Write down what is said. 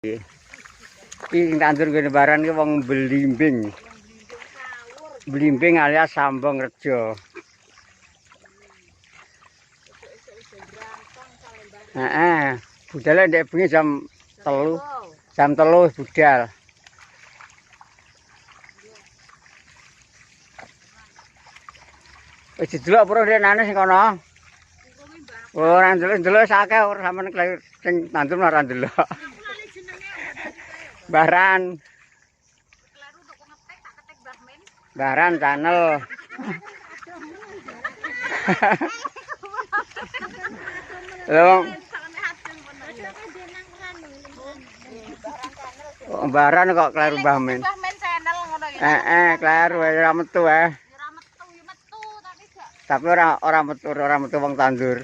Iki tandur kene baran ki wong Blimbing. Blimbing alias Sambong Rejo. Heeh, budale ndek bengi jam 3. Jam 3 budal. Wis didelok pura renane sing kono. Ora ndelok sakeh ora sampean sing tandur ora ndelok. Baran. Baran channel. Lho. Baran kok kleru Mbah Men. Kleru ora metu Tapi ora metu wong tandur.